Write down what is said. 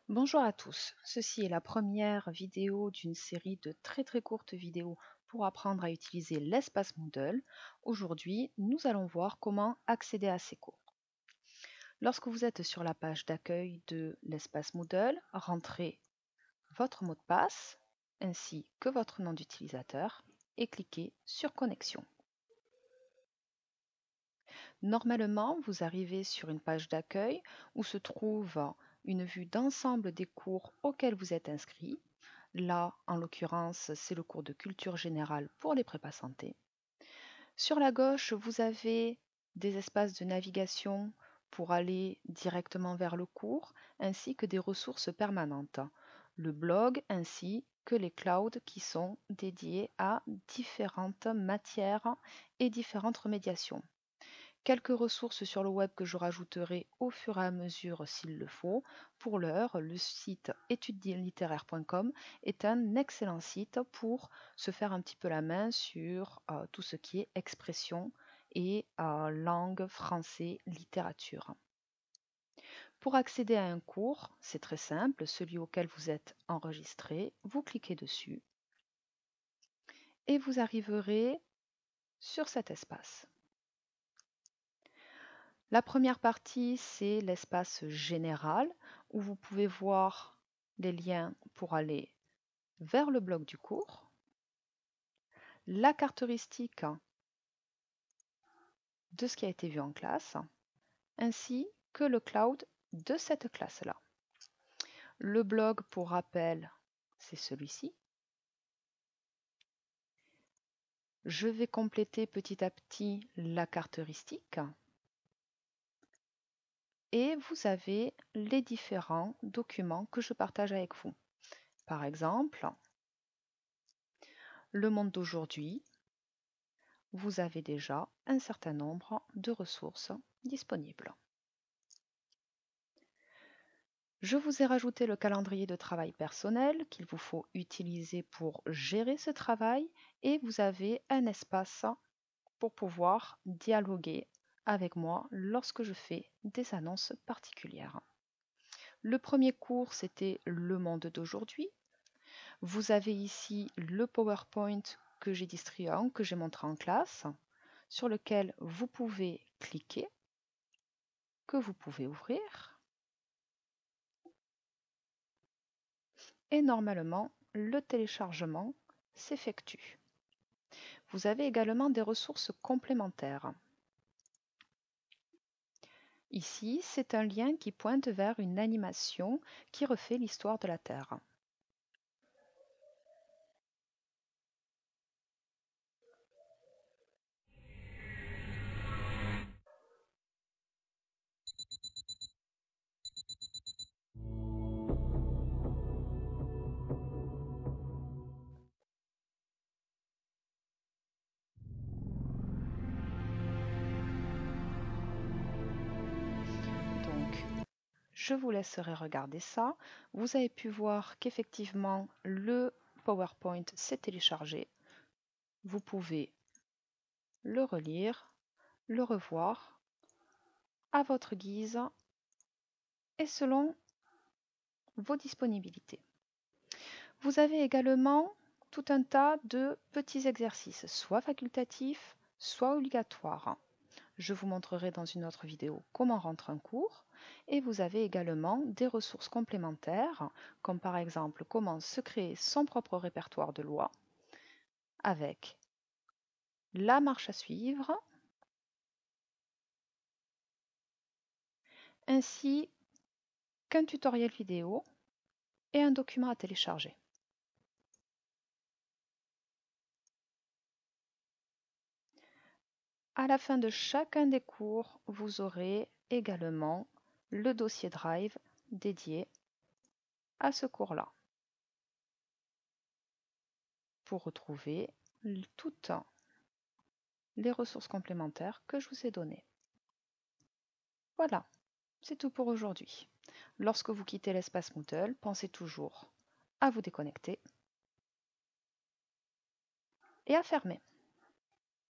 Bonjour à tous, ceci est la première vidéo d'une série de très courtes vidéos pour apprendre à utiliser l'espace Moodle. Aujourd'hui, nous allons voir comment accéder à ces cours. Lorsque vous êtes sur la page d'accueil de l'espace Moodle, rentrez votre mot de passe ainsi que votre nom d'utilisateur et cliquez sur Connexion. Normalement, vous arrivez sur une page d'accueil où se trouve une vue d'ensemble des cours auxquels vous êtes inscrit. Là, en l'occurrence, c'est le cours de culture générale pour les prépas santé. Sur la gauche, vous avez des espaces de navigation pour aller directement vers le cours, ainsi que des ressources permanentes, le blog ainsi que les clouds qui sont dédiés à différentes matières et différentes remédiations. Quelques ressources sur le web que je rajouterai au fur et à mesure s'il le faut. Pour l'heure, le site étudieslittéraires.com est un excellent site pour se faire un petit peu la main sur tout ce qui est expression et langue, français, littérature. Pour accéder à un cours, c'est très simple, celui auquel vous êtes enregistré, vous cliquez dessus et vous arriverez sur cet espace. La première partie, c'est l'espace général où vous pouvez voir les liens pour aller vers le bloc du cours, la caractéristique de ce qui a été vu en classe, ainsi que le cloud de cette classe-là. Le blog, pour rappel, c'est celui-ci. Je vais compléter petit à petit la caractéristique. Et vous avez les différents documents que je partage avec vous. Par exemple, le monde d'aujourd'hui, vous avez déjà un certain nombre de ressources disponibles. Je vous ai rajouté le calendrier de travail personnel qu'il vous faut utiliser pour gérer ce travail et vous avez un espace pour pouvoir dialoguer avec moi lorsque je fais des annonces particulières. Le premier cours, c'était le monde d'aujourd'hui. Vous avez ici le PowerPoint que j'ai distribué, que j'ai montré en classe, sur lequel vous pouvez cliquer, que vous pouvez ouvrir. Et normalement, le téléchargement s'effectue. Vous avez également des ressources complémentaires. Ici, c'est un lien qui pointe vers une animation qui refait l'histoire de la Terre. Donc, je vous laisserai regarder ça. Vous avez pu voir qu'effectivement, le PowerPoint s'est téléchargé. Vous pouvez le relire, le revoir à votre guise et selon vos disponibilités. Vous avez également tout un tas de petits exercices, soit facultatifs, soit obligatoires. Je vous montrerai dans une autre vidéo comment rentrer un cours. Et vous avez également des ressources complémentaires, comme par exemple comment se créer son propre répertoire de lois, avec la marche à suivre, ainsi qu'un tutoriel vidéo et un document à télécharger. À la fin de chacun des cours, vous aurez également le dossier Drive dédié à ce cours-là pour retrouver toutes les ressources complémentaires que je vous ai données. Voilà, c'est tout pour aujourd'hui. Lorsque vous quittez l'espace Moodle, pensez toujours à vous déconnecter et à fermer.